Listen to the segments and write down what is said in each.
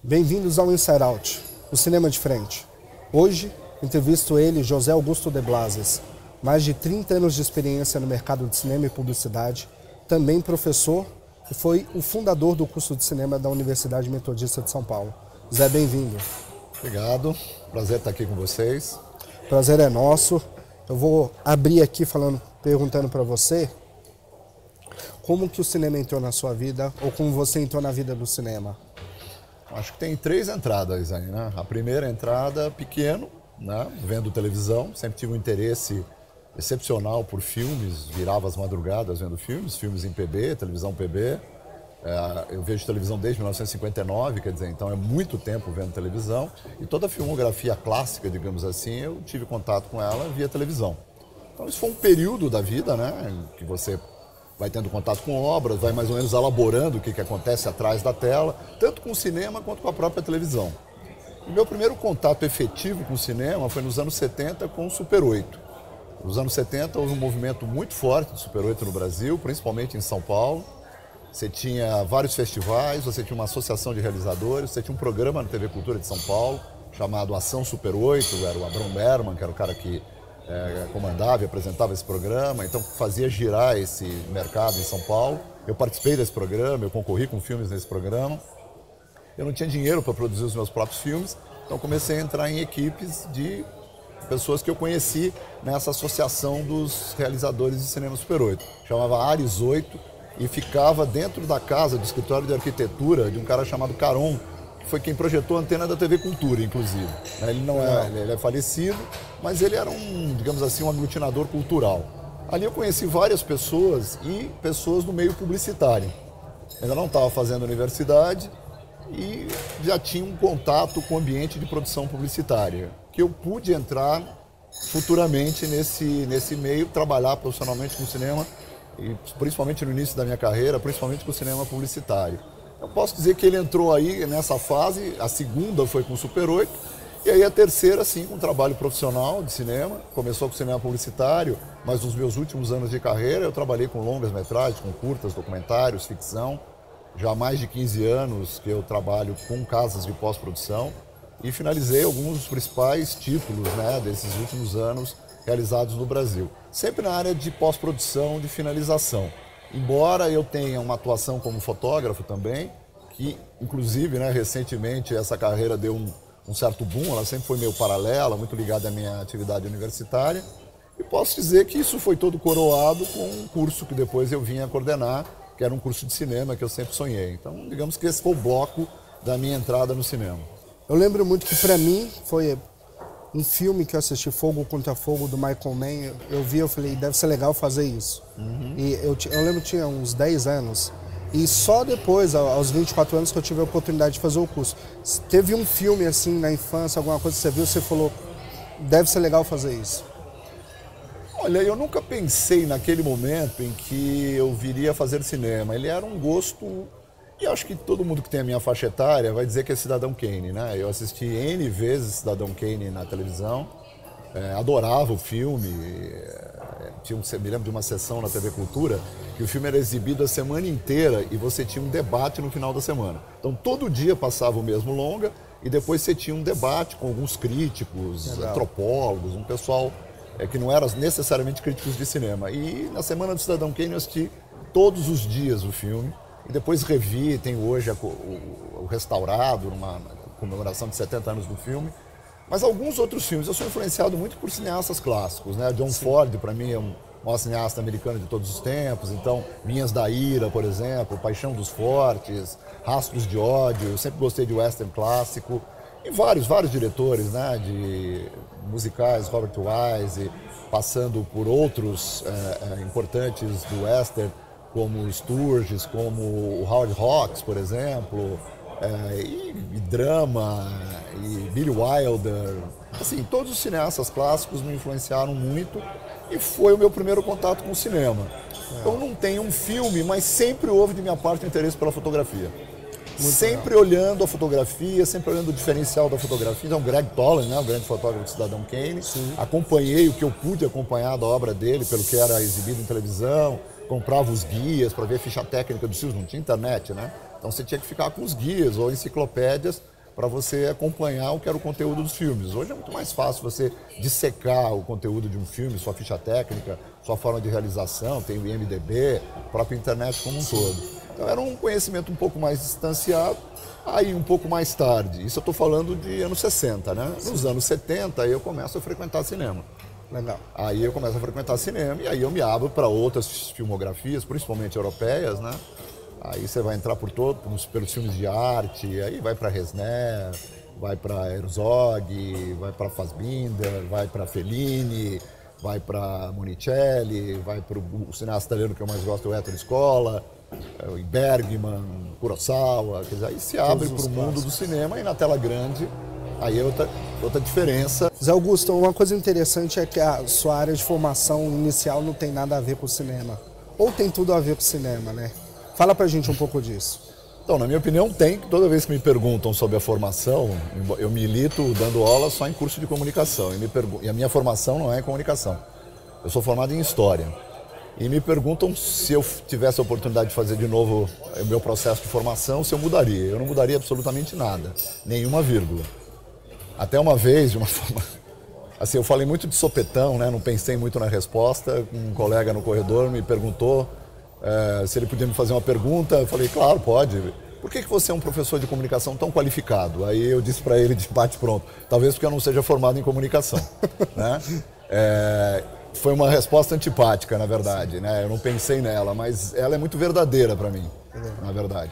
Bem-vindos ao Inside Out, o cinema de frente. Hoje, entrevisto ele, José Augusto de Blasis, mais de 30 anos de experiência no mercado de cinema e publicidade, também professor e foi o fundador do curso de cinema da Universidade Metodista de São Paulo. Zé, bem-vindo. Obrigado, prazer estar aqui com vocês. Prazer é nosso. Eu vou abrir aqui perguntando para você como que o cinema entrou na sua vida ou como você entrou na vida do cinema. Acho que tem 3 entradas aí, né? A primeira entrada, pequeno, né? Vendo televisão, sempre tive um interesse excepcional por filmes, virava as madrugadas vendo filmes em PB, televisão PB. Eu vejo televisão desde 1959, quer dizer, então é muito tempo vendo televisão. E toda a filmografia clássica, digamos assim, eu tive contato com ela via televisão. Então isso foi um período da vida, né? Que você vai tendo contato com obras, vai mais ou menos elaborando o que acontece atrás da tela, tanto com o cinema quanto com a própria televisão. O meu primeiro contato efetivo com o cinema foi nos anos 70 com o Super 8. Nos anos 70 houve um movimento muito forte de Super 8 no Brasil, principalmente em São Paulo. Você tinha vários festivais, você tinha uma associação de realizadores, você tinha um programa na TV Cultura de São Paulo chamado Ação Super 8, era o Abrão Berman, que era o cara que comandava e apresentava esse programa, então fazia girar esse mercado em São Paulo. Eu participei desse programa, eu concorri com filmes nesse programa. Eu não tinha dinheiro para produzir os meus próprios filmes, então comecei a entrar em equipes de pessoas que eu conheci nessa associação dos realizadores de cinema Super 8. Chamava Ares 8 e ficava dentro da casa, do escritório de arquitetura de um cara chamado Caron, que foi quem projetou a antena da TV Cultura, inclusive. Ele não ele é falecido, mas ele era digamos assim, um aglutinador cultural. Ali eu conheci várias pessoas e pessoas do meio publicitário. Ainda não estava fazendo universidade e já tinha um contato com o ambiente de produção publicitária, que eu pude entrar futuramente nesse meio, trabalhar profissionalmente com cinema, e principalmente no início da minha carreira, principalmente com o cinema publicitário. Eu posso dizer que ele entrou aí nessa fase, a segunda foi com o Super 8, e aí a terceira, sim, com um trabalho profissional de cinema. Começou com cinema publicitário, mas nos meus últimos anos de carreira eu trabalhei com longas metragens, com curtas, documentários, ficção. Já há mais de 15 anos que eu trabalho com casas de pós-produção e finalizei alguns dos principais títulos, né, desses últimos anos realizados no Brasil. Sempre na área de pós-produção, de finalização. Embora eu tenha uma atuação como fotógrafo também, que inclusive, né, recentemente essa carreira deu um certo boom, ela sempre foi meio paralela, muito ligada à minha atividade universitária. E posso dizer que isso foi todo coroado com um curso que depois eu vim a coordenar, que era um curso de cinema que eu sempre sonhei. Então, digamos que esse foi o bloco da minha entrada no cinema. Eu lembro muito que para mim foi um filme que eu assisti, Fogo contra Fogo, do Michael Mann. Eu vi, eu falei, deve ser legal fazer isso. E eu lembro que tinha uns 10 anos. E só depois, aos 24 anos, que eu tive a oportunidade de fazer o curso. Teve um filme assim na infância, alguma coisa que você viu, você falou, deve ser legal fazer isso? Olha, eu nunca pensei naquele momento em que eu viria fazer cinema. Ele era um gosto, e acho que todo mundo que tem a minha faixa etária vai dizer que é Cidadão Kane, né? Eu assisti N vezes Cidadão Kane na televisão, adorava o filme. Me lembro de uma sessão na TV Cultura que o filme era exibido a semana inteira e você tinha um debate no final da semana. Então todo dia passava o mesmo longa e depois você tinha um debate com alguns críticos, antropólogos, um pessoal que não eram necessariamente críticos de cinema. E na semana do Cidadão Kane eu assisti todos os dias o filme e depois revi, tem hoje o restaurado, numa comemoração de 70 anos do filme. Mas alguns outros filmes, eu sou influenciado muito por cineastas clássicos, né? John Ford, para mim, é um maior cineasta americano de todos os tempos. Então, Vinhas da Ira, por exemplo, Paixão dos Fortes, Rastros de Ódio, eu sempre gostei de western clássico. E vários diretores, né? De musicais, Robert Wise, passando por outros importantes do western, como Sturges, como o Howard Hawks, por exemplo. E drama, e Billy Wilder, assim, todos os cineastas clássicos me influenciaram muito e foi o meu primeiro contato com o cinema. Então não tem um filme, mas sempre houve de minha parte interesse pela fotografia. Sempre olhando a fotografia, sempre olhando o diferencial da fotografia. Então, Greg Toland, né, o grande fotógrafo do Cidadão Kane, acompanhei o que eu pude acompanhar da obra dele, pelo que era exibido em televisão, comprava os guias para ver a ficha técnica dos filmes, não tinha internet, né? Então você tinha que ficar com os guias ou enciclopédias para você acompanhar o que era o conteúdo dos filmes. Hoje é muito mais fácil você dissecar o conteúdo de um filme, sua ficha técnica, sua forma de realização, tem o IMDb, a própria internet como um todo. Então era um conhecimento um pouco mais distanciado, aí um pouco mais tarde, isso eu estou falando de anos 60, né? Nos anos 70 eu começo a frequentar cinema. Legal. Aí eu começo a frequentar cinema e aí eu me abro para outras filmografias, principalmente europeias, né? Aí você vai entrar pelos filmes de arte, aí vai para Resnais, vai para Herzog, vai para Fassbinder, vai para Fellini, vai para Monicelli, vai para o cineasta italiano que eu mais gosto, o Ettore Scola, o Bergman, Kurosawa, quer dizer, aí se abre para o mundo do cinema e na tela grande, aí é outra diferença. Zé Augusto, uma coisa interessante é que a sua área de formação inicial não tem nada a ver com o cinema, ou tem tudo a ver com o cinema, né? Fala pra gente um pouco disso. Então, na minha opinião, tem. Toda vez que me perguntam sobre a formação, eu milito dando aula só em curso de comunicação. E a minha formação não é em comunicação. Eu sou formado em História. E me perguntam se eu tivesse a oportunidade de fazer de novo o meu processo de formação, se eu mudaria. Eu não mudaria absolutamente nada, nenhuma vírgula. Até uma vez, de uma forma... Assim, eu falei muito de sopetão, né? Não pensei muito na resposta. Um colega no corredor me perguntou... se ele podia me fazer uma pergunta, eu falei, claro, pode. Por que você é um professor de comunicação tão qualificado? Aí eu disse para ele de bate-pronto, talvez porque eu não seja formado em comunicação. Né? Foi uma resposta antipática, na verdade, né? Eu não pensei nela, mas ela é muito verdadeira para mim, na verdade.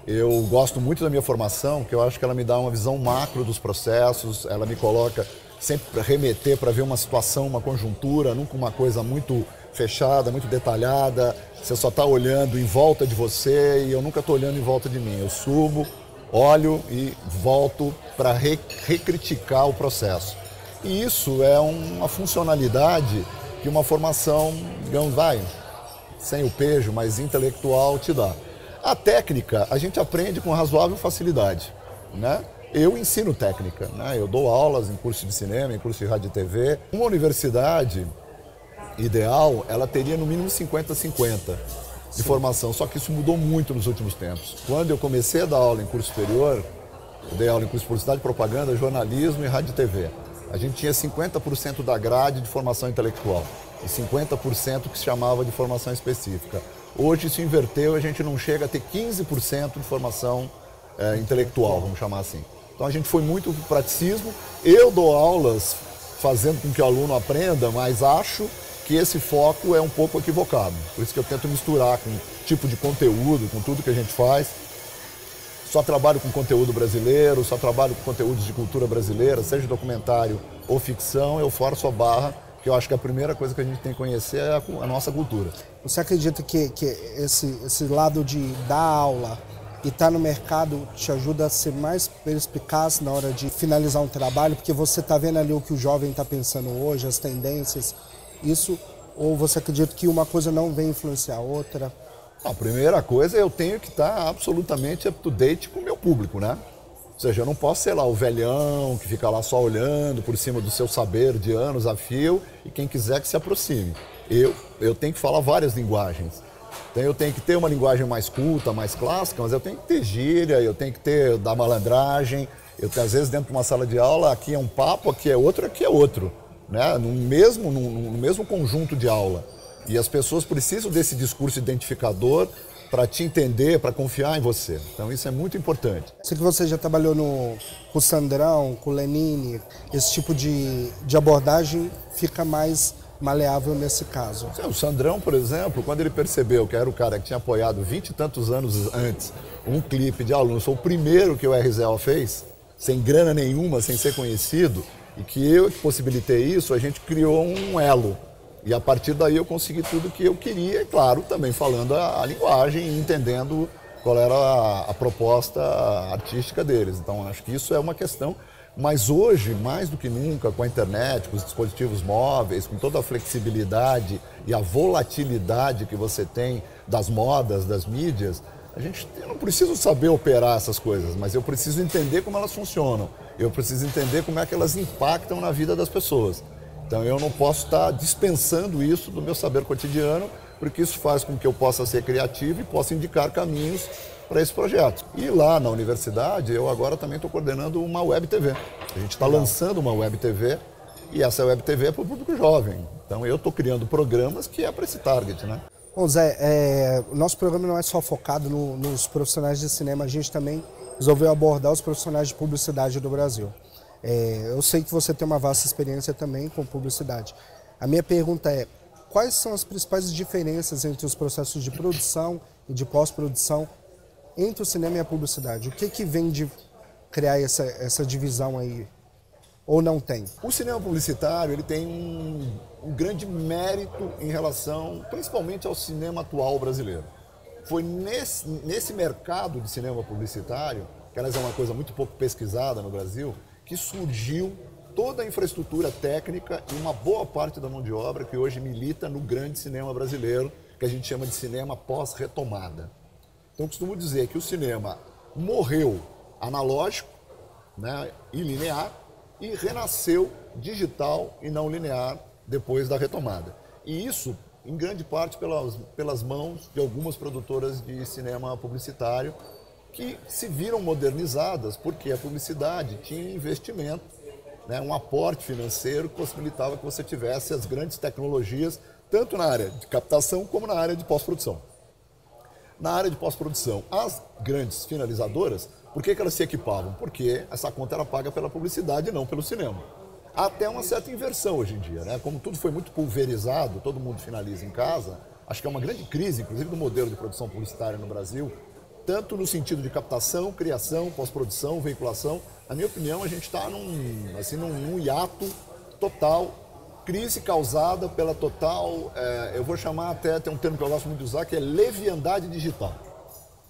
Eu gosto muito da minha formação, porque eu acho que ela me dá uma visão macro dos processos, ela me coloca sempre para remeter, para ver uma situação, uma conjuntura, nunca uma coisa muito fechada, muito detalhada, você só está olhando em volta de você e eu nunca estou olhando em volta de mim. Eu subo, olho e volto para recriticar o processo. E isso é uma funcionalidade que uma formação, digamos, sem o pejo, mas intelectual te dá. A técnica a gente aprende com razoável facilidade, né? Eu ensino técnica, né? Eu dou aulas em curso de cinema, em curso de rádio e TV. Uma universidade ideal, ela teria no mínimo 50-50 de formação, só que isso mudou muito nos últimos tempos. Quando eu comecei a dar aula em curso superior, eu dei aula em curso de publicidade, propaganda, jornalismo e rádio e TV. A gente tinha 50% da grade de formação intelectual e 50% que se chamava de formação específica. Hoje isso inverteu e a gente não chega a ter 15% de formação intelectual, vamos chamar assim. Então a gente foi muito pro praticismo. Eu dou aulas fazendo com que o aluno aprenda, mas acho que esse foco é um pouco equivocado. Por isso que eu tento misturar com tipo de conteúdo, com tudo que a gente faz. Só trabalho com conteúdo brasileiro, só trabalho com conteúdos de cultura brasileira, seja documentário ou ficção, eu forço a barra, que eu acho que a primeira coisa que a gente tem que conhecer é a nossa cultura. Você acredita que esse lado de dar aula e estar no mercado te ajuda a ser mais perspicaz na hora de finalizar um trabalho? Porque você está vendo ali o que o jovem está pensando hoje, as tendências, isso, ou você acredita que uma coisa não vem influenciar a outra? A primeira coisa, eu tenho que estar absolutamente up-to-date com o meu público, né? Ou seja, eu não posso ser lá o velhão que fica lá só olhando por cima do seu saber de anos a fio e quem quiser que se aproxime. Eu tenho que falar várias linguagens. Então eu tenho que ter uma linguagem mais culta, mais clássica, mas eu tenho que ter gíria, eu tenho que ter da malandragem. Às vezes dentro de uma sala de aula, aqui é um papo, aqui é outro, né? No mesmo conjunto de aula. E as pessoas precisam desse discurso identificador para te entender, para confiar em você. Então isso é muito importante. Sei que você já trabalhou com o Sandrão, com o Lenine, esse tipo de abordagem fica mais maleável nesse caso. O Sandrão, por exemplo, quando ele percebeu que era o cara que tinha apoiado 20 e tantos anos antes um clipe de alunos, foi o primeiro que o RZO fez, sem grana nenhuma, sem ser conhecido, e que eu que possibilitei isso, a gente criou um elo. E a partir daí eu consegui tudo que eu queria, e claro, também falando a linguagem e entendendo qual era a proposta artística deles. Então acho que isso é uma questão, mas hoje, mais do que nunca, com a internet, com os dispositivos móveis, com toda a flexibilidade e a volatilidade que você tem das modas, das mídias, eu não preciso saber operar essas coisas, mas eu preciso entender como elas funcionam. Eu preciso entender como é que elas impactam na vida das pessoas. Então eu não posso estar dispensando isso do meu saber cotidiano, porque isso faz com que eu possa ser criativo e possa indicar caminhos para esse projeto. E lá na universidade, eu agora também estou coordenando uma web TV. A gente está lançando uma web TV e essa web TV é para o público jovem. Então eu estou criando programas que é para esse target, né? Bom, Zé, o nosso programa não é só focado nos profissionais de cinema, a gente também resolveu abordar os profissionais de publicidade do Brasil. Eu sei que você tem uma vasta experiência também com publicidade. A minha pergunta é, quais são as principais diferenças entre os processos de produção e de pós-produção entre o cinema e a publicidade? O que vem de criar essa divisão aí? Ou não tem? O cinema publicitário ele tem um grande mérito em relação, principalmente ao cinema atual brasileiro. Foi nesse mercado de cinema publicitário, que aliás é uma coisa muito pouco pesquisada no Brasil, que surgiu toda a infraestrutura técnica e uma boa parte da mão de obra que hoje milita no grande cinema brasileiro, que a gente chama de cinema pós-retomada. Então, costumo dizer que o cinema morreu analógico, né, e linear, e renasceu digital e não linear depois da retomada. E isso, em grande parte, pelas mãos de algumas produtoras de cinema publicitário que se viram modernizadas porque a publicidade tinha investimento, né, um aporte financeiro que possibilitava que você tivesse as grandes tecnologias, tanto na área de captação como na área de pós-produção. Na área de pós-produção, as grandes finalizadoras, por que elas se equipavam? Porque essa conta era paga pela publicidade e não pelo cinema. Há até uma certa inversão hoje em dia, né? Como tudo foi muito pulverizado, todo mundo finaliza em casa, acho que é uma grande crise, inclusive, do modelo de produção publicitária no Brasil, tanto no sentido de captação, criação, pós-produção, veiculação. Na minha opinião, a gente está num hiato total, crise causada pela total, eu vou chamar até, tem um termo que eu gosto muito de usar, que é leviandade digital.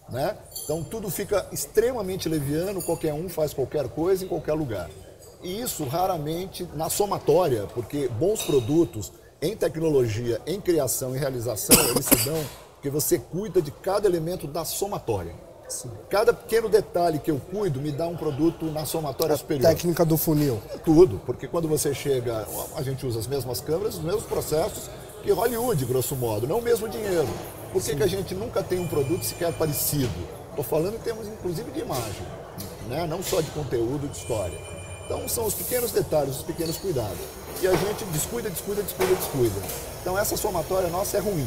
Né? Então tudo fica extremamente leviano, qualquer um faz qualquer coisa em qualquer lugar. E isso raramente na somatória, porque bons produtos em tecnologia, em criação e realização, eles se dão porque você cuida de cada elemento da somatória. Sim. Cada pequeno detalhe que eu cuido me dá um produto na somatória superior. Técnica do funil. Tudo, porque quando você chega, a gente usa as mesmas câmeras, os mesmos processos que Hollywood, grosso modo, não o mesmo dinheiro. Por que a gente nunca tem um produto sequer parecido? Estou falando em termos, inclusive, de imagem, né? Não só de conteúdo, de história. Então, são os pequenos detalhes, os pequenos cuidados. E a gente descuida. Então, essa somatória nossa é ruim.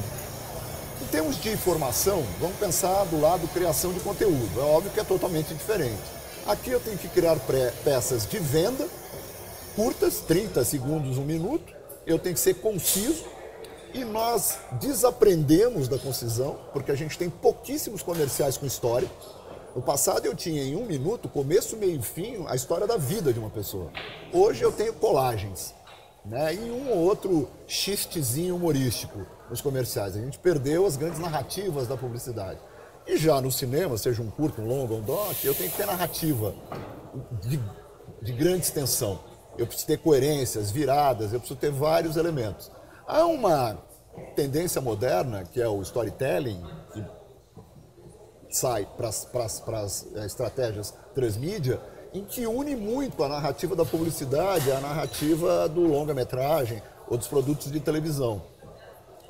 Em termos de informação, vamos pensar do lado criação de conteúdo. É óbvio que é totalmente diferente. Aqui eu tenho que criar peças de venda, curtas, 30 segundos, 1 minuto. Eu tenho que ser conciso. E nós desaprendemos da concisão, porque a gente tem pouquíssimos comerciais com história. No passado eu tinha em 1 minuto, começo, meio e fim, a história da vida de uma pessoa. Hoje eu tenho colagens, né? E um ou outro xistezinho humorístico nos comerciais. A gente perdeu as grandes narrativas da publicidade. E já no cinema, seja um curto, um longo, um doc, eu tenho que ter narrativa de grande extensão. Eu preciso ter coerências, viradas, eu preciso ter vários elementos. Há uma tendência moderna, que é o storytelling, que sai para as estratégias transmídia, em que une muito a narrativa da publicidade à narrativa do longa-metragem ou dos produtos de televisão.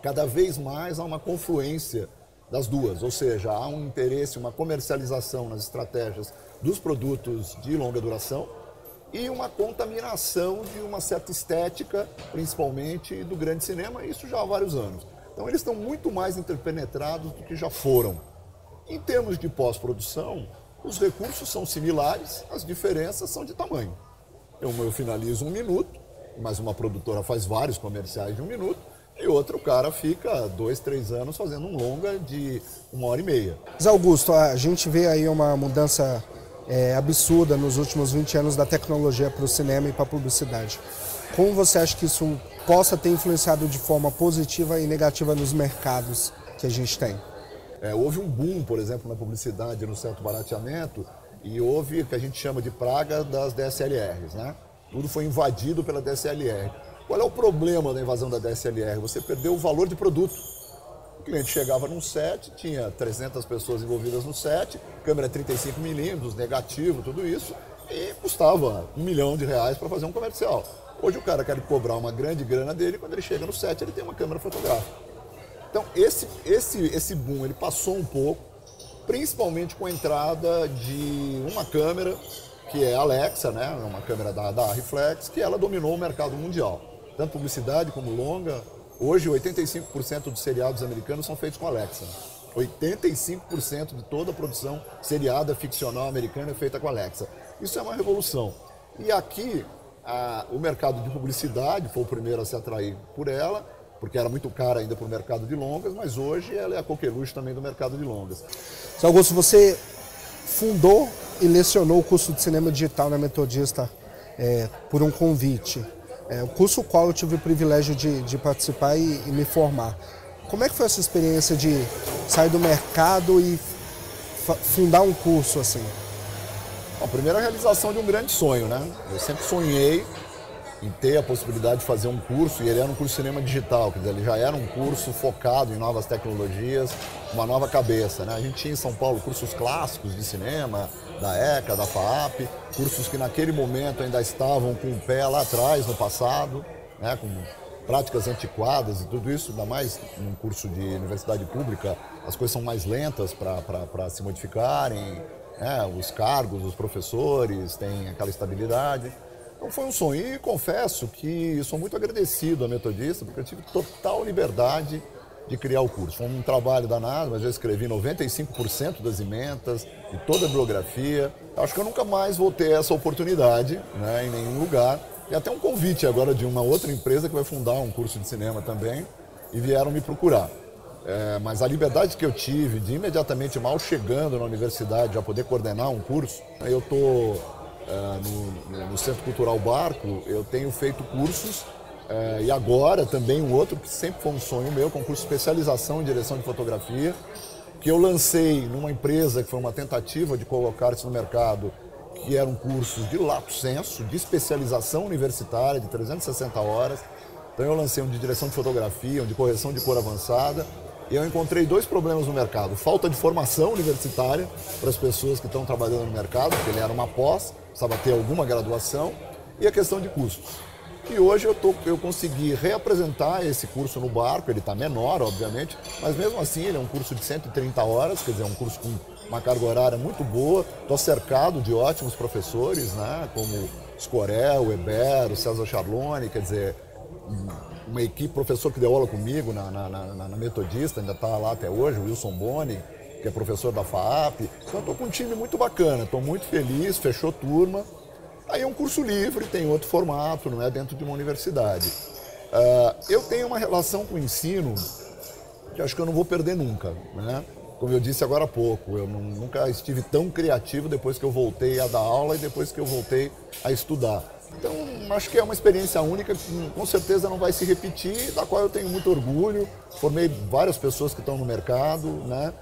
Cada vez mais há uma confluência das duas, ou seja, há um interesse, uma comercialização nas estratégias dos produtos de longa duração e uma contaminação de uma certa estética, principalmente do grande cinema, isso já há vários anos. Então eles estão muito mais interpenetrados do que já foram. Em termos de pós-produção, os recursos são similares, as diferenças são de tamanho. Eu finalizo 1 minuto, mas uma produtora faz vários comerciais de 1 minuto, e outro cara fica 2, 3 anos fazendo um longa de 1h30. Zé Augusto, a gente vê aí uma mudança absurda nos últimos 20 anos da tecnologia para o cinema e para a publicidade. Como você acha que isso possa ter influenciado de forma positiva e negativa nos mercados que a gente tem? Houve um boom, por exemplo, na publicidade, no certo barateamento, e houve o que a gente chama de praga das DSLRs, né? Tudo foi invadido pela DSLR. Qual é o problema da invasão da DSLR? Você perdeu o valor de produto. O cliente chegava num set, tinha 300 pessoas envolvidas no set, câmera 35mm, negativo, tudo isso, e custava R$1 milhão para fazer um comercial. Hoje o cara quer cobrar uma grande grana dele, quando ele chega no set ele tem uma câmera fotográfica. Então, esse boom, ele passou um pouco, principalmente com a entrada de uma câmera, que é a Alexa, né? Uma câmera da Reflex, que ela dominou o mercado mundial. Tanto publicidade como longa. Hoje, 85% dos seriados americanos são feitos com Alexa. 85% de toda a produção seriada ficcional americana é feita com Alexa. Isso é uma revolução. E aqui, o mercado de publicidade foi o primeiro a se atrair por ela, porque era muito cara ainda para o mercado de longas, mas hoje ela é a coqueluche também do mercado de longas. Sr. Augusto, você fundou e lecionou o curso de cinema digital na Metodista por um convite. O curso ao qual eu tive o privilégio de participar e me formar. Como é que foi essa experiência de sair do mercado e fundar um curso assim? A primeira realização de um grande sonho, né? Eu sempre sonhei em ter a possibilidade de fazer um curso, e ele era um curso de cinema digital, quer dizer, ele já era um curso focado em novas tecnologias, uma nova cabeça, né? A gente tinha em São Paulo cursos clássicos de cinema, da ECA, da FAAP, cursos que naquele momento ainda estavam com o pé lá atrás, no passado, né? Com práticas antiquadas e tudo isso, ainda mais num curso de universidade pública, as coisas são mais lentas para se modificarem, né? Os cargos, os professores têm aquela estabilidade. Então foi um sonho e confesso que sou muito agradecido à Metodista, porque eu tive total liberdade de criar o curso. Foi um trabalho danado, mas eu escrevi 95% das ementas e toda a bibliografia. Acho que eu nunca mais vou ter essa oportunidade, né, em nenhum lugar. E até um convite agora de uma outra empresa que vai fundar um curso de cinema também e vieram me procurar. Mas a liberdade que eu tive de imediatamente, mal chegando na universidade, já poder coordenar um curso, eu estou no Centro Cultural Barco, eu tenho feito cursos e agora também um outro que sempre foi um sonho meu, que é um curso de especialização em direção de fotografia, que eu lancei numa empresa que foi uma tentativa de colocar isso no mercado, que era um curso de lato sensu, de especialização universitária de 360 horas. Então eu lancei um de direção de fotografia, um de correção de cor avançada, e eu encontrei dois problemas no mercado: falta de formação universitária para as pessoas que estão trabalhando no mercado, porque ele era uma pós, precisava ter alguma graduação, e a questão de custos. E hoje eu consegui reapresentar esse curso no Barco. Ele está menor, obviamente, mas mesmo assim ele é um curso de 130 horas, quer dizer, é um curso com uma carga horária muito boa. Estou cercado de ótimos professores, né, como Scorel, Eber, o César Charlone, quer dizer, uma equipe, professor que deu aula comigo na Metodista, ainda está lá até hoje, o Wilson Boni, que é professor da FAAP. Então estou com um time muito bacana, estou muito feliz, fechou turma. Aí é um curso livre, tem outro formato, não é dentro de uma universidade. Eu tenho uma relação com o ensino que acho que eu não vou perder nunca, né? Como eu disse agora há pouco, eu nunca estive tão criativo depois que eu voltei a dar aula e depois que eu voltei a estudar. Então, acho que é uma experiência única que com certeza não vai se repetir, da qual eu tenho muito orgulho. Formei várias pessoas que estão no mercado, né?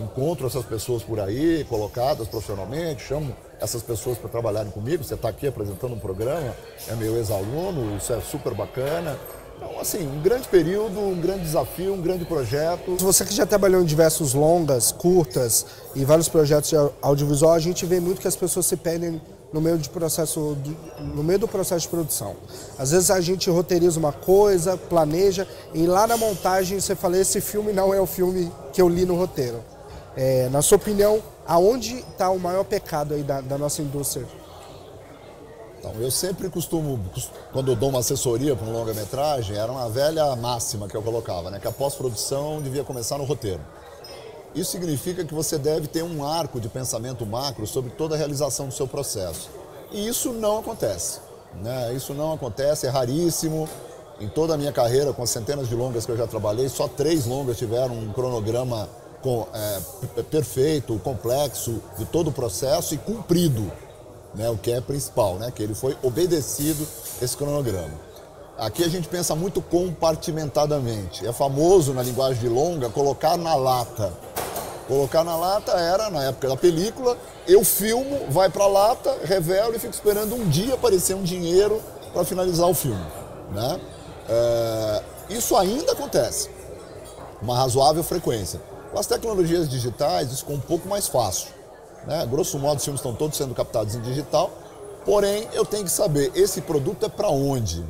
Encontro essas pessoas por aí, colocadas profissionalmente, chamo essas pessoas para trabalharem comigo. Você está aqui apresentando um programa, é meu ex-aluno, isso é super bacana. Então, assim, um grande período, um grande desafio, um grande projeto. Você que já trabalhou em diversos longas, curtas e vários projetos de audiovisual, a gente vê muito que as pessoas se perdem no meio do processo de produção. Às vezes a gente roteiriza uma coisa, planeja, e lá na montagem você fala: esse filme não é o filme que eu li no roteiro. Na sua opinião, aonde está o maior pecado aí da nossa indústria? Então, eu sempre costumo, quando eu dou uma assessoria para um longa-metragem, era uma velha máxima que eu colocava, né? Que a pós-produção devia começar no roteiro. Isso significa que você deve ter um arco de pensamento macro sobre toda a realização do seu processo. E isso não acontece, né? Isso não acontece, é raríssimo. Em toda a minha carreira, com as centenas de longas que eu já trabalhei, só 3 longas tiveram um cronograma perfeito, complexo, de todo o processo e cumprido, né? O que é principal, né? Que ele foi obedecido, esse cronograma. Aqui a gente pensa muito compartimentadamente. É famoso na linguagem de longa colocar na lata. Colocar na lata era, na época da película, eu filmo, vai para a lata, revelo e fico esperando um dia aparecer um dinheiro para finalizar o filme, né? Isso ainda acontece, com uma razoável frequência. Com as tecnologias digitais, isso ficou um pouco mais fácil, né? Grosso modo, os filmes estão todos sendo captados em digital, porém, eu tenho que saber, esse produto é para onde?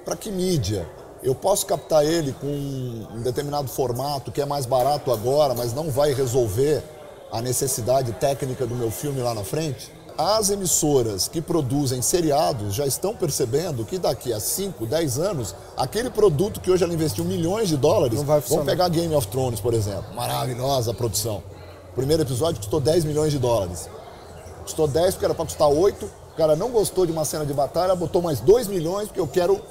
Para que mídia? eu posso captar ele com um determinado formato que é mais barato agora, mas não vai resolver a necessidade técnica do meu filme lá na frente. As emissoras que produzem seriados já estão percebendo que daqui a 5, 10 anos, aquele produto que hoje ela investiu milhões de dólares, vamos pegar Game of Thrones, por exemplo, maravilhosa produção. O primeiro episódio custou 10 milhões de dólares. Custou 10 porque era para custar 8, o cara não gostou de uma cena de batalha, botou mais 2 milhões porque eu quero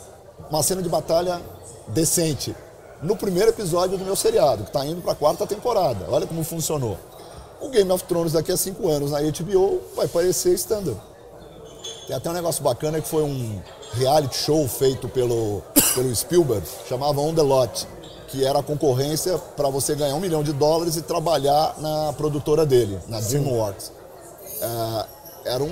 uma cena de batalha decente. No primeiro episódio do meu seriado, que está indo para a 4ª temporada. Olha como funcionou. O Game of Thrones daqui a 5 anos na HBO vai parecer standard. Tem até um negócio bacana que foi um reality show feito pelo Spielberg, chamava On The Lot, que era a concorrência para você ganhar $1 milhão e trabalhar na produtora dele, na DreamWorks. Eram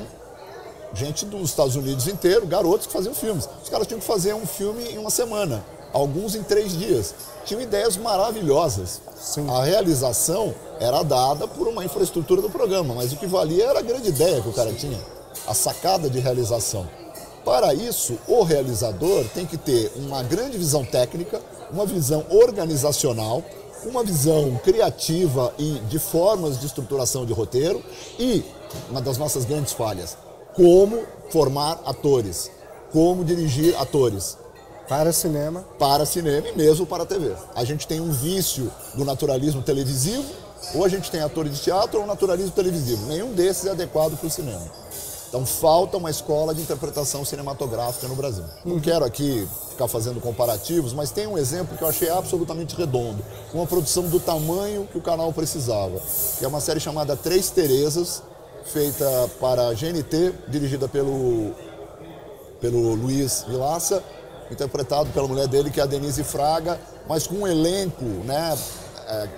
gente dos Estados Unidos inteiro, garotos que faziam filmes. Os caras tinham que fazer um filme em uma semana, alguns em 3 dias. Tinham ideias maravilhosas. Sim. A realização era dada por uma infraestrutura do programa, mas o que valia era a grande ideia que o cara tinha, a sacada de realização. Para isso, o realizador tem que ter uma grande visão técnica, uma visão organizacional, uma visão criativa e de formas de estruturação de roteiro e, uma das nossas grandes falhas, como formar atores, como dirigir atores. Para cinema. Para cinema e mesmo para a TV. A gente tem um vício do naturalismo televisivo, ou a gente tem atores de teatro ou naturalismo televisivo. Nenhum desses é adequado para o cinema. Então falta uma escola de interpretação cinematográfica no Brasil. Não quero aqui ficar fazendo comparativos, mas tem um exemplo que eu achei absolutamente redondo. Uma produção do tamanho que o canal precisava. Que é uma série chamada Três Terezas, feita para a GNT, dirigida pelo Luiz Vilaça, interpretado pela mulher dele, que é a Denise Fraga, mas com um elenco, né?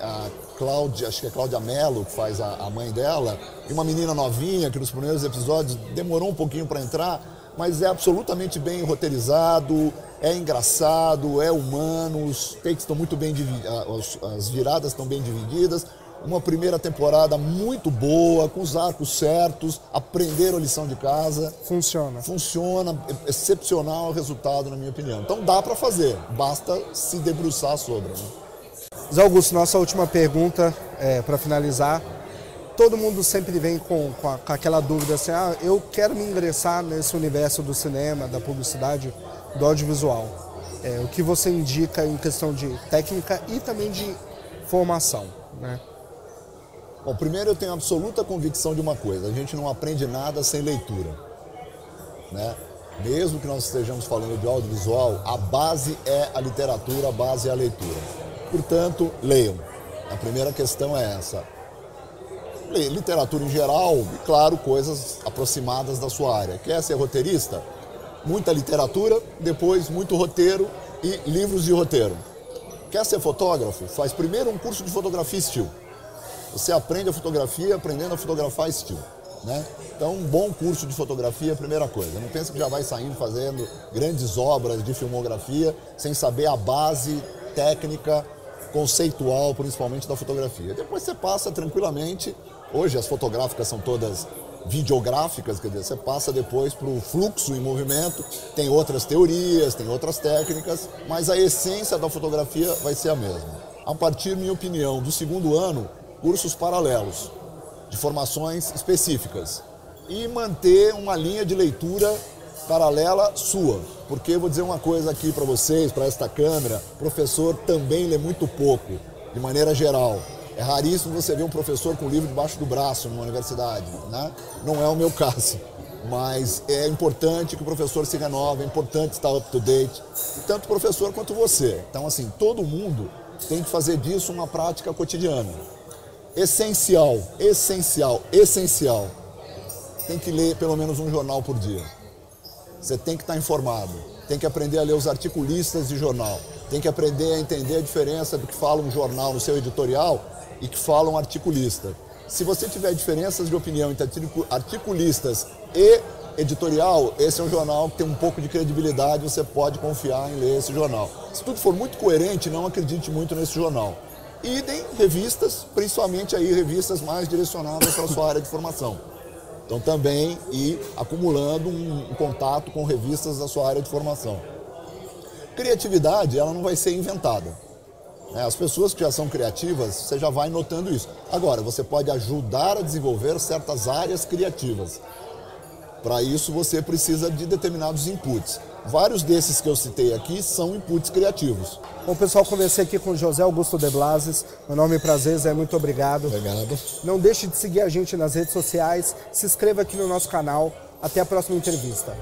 A Cláudia, acho que é Cláudia Mello, que faz a mãe dela, e uma menina novinha, que nos primeiros episódios demorou um pouquinho para entrar, mas é absolutamente bem roteirizado, é engraçado, é humano, os takes estão muito bem divididos, as viradas estão bem divididas. Uma primeira temporada muito boa, com os arcos certos, aprenderam a lição de casa. Funciona. Funciona, excepcional o resultado, na minha opinião. Então dá para fazer, basta se debruçar sobre. Né? Zé Augusto, nossa última pergunta, para finalizar. Todo mundo sempre vem com aquela dúvida assim, eu quero me ingressar nesse universo do cinema, da publicidade, do audiovisual. O que você indica em questão de técnica e também de formação, né? Bom, primeiro eu tenho absoluta convicção de uma coisa, a gente não aprende nada sem leitura, né? Mesmo que nós estejamos falando de audiovisual, a base é a literatura, a base é a leitura. Portanto, leiam. A primeira questão é essa. Literatura em geral e, claro, coisas aproximadas da sua área. Quer ser roteirista? Muita literatura, depois muito roteiro e livros de roteiro. Quer ser fotógrafo? Faz primeiro um curso de fotografia still. Você aprende a fotografia aprendendo a fotografar still, né? Então, um bom curso de fotografia é a primeira coisa. Não pensa que já vai saindo fazendo grandes obras de filmografia sem saber a base técnica, conceitual, principalmente da fotografia. Depois você passa tranquilamente, hoje as fotográficas são todas videográficas, quer dizer, você passa depois para o fluxo em movimento, tem outras teorias, tem outras técnicas, mas a essência da fotografia vai ser a mesma. A partir, minha opinião, do segundo ano, cursos paralelos, de formações específicas, e manter uma linha de leitura paralela sua, porque eu vou dizer uma coisa aqui para vocês, para esta câmera, professor também lê muito pouco, de maneira geral. É raríssimo você ver um professor com um livro debaixo do braço numa universidade, né? Não é o meu caso, mas é importante que o professor se renove, é importante estar up to date, tanto o professor quanto você. Então, assim, todo mundo tem que fazer disso uma prática cotidiana. Essencial, essencial, essencial. Tem que ler pelo menos um jornal por dia. Você tem que estar informado, tem que aprender a ler os articulistas de jornal, tem que aprender a entender a diferença do que fala um jornal no seu editorial e que fala um articulista. Se você tiver diferenças de opinião entre articulistas e editorial, esse é um jornal que tem um pouco de credibilidade, você pode confiar em ler esse jornal. Se tudo for muito coerente, não acredite muito nesse jornal. Idem revistas, principalmente aí revistas mais direcionadas para a sua área de formação. Então também ir acumulando um contato com revistas da sua área de formação. Criatividade, ela não vai ser inventada. As pessoas que já são criativas, você já vai notando isso. Agora, você pode ajudar a desenvolver certas áreas criativas. Para isso, você precisa de determinados inputs. Vários desses que eu citei aqui são inputs criativos. Bom, pessoal, conversei aqui com José Augusto de Blasis. Meu enorme prazer, Zé, muito obrigado. Obrigado. Não deixe de seguir a gente nas redes sociais, se inscreva aqui no nosso canal. Até a próxima entrevista.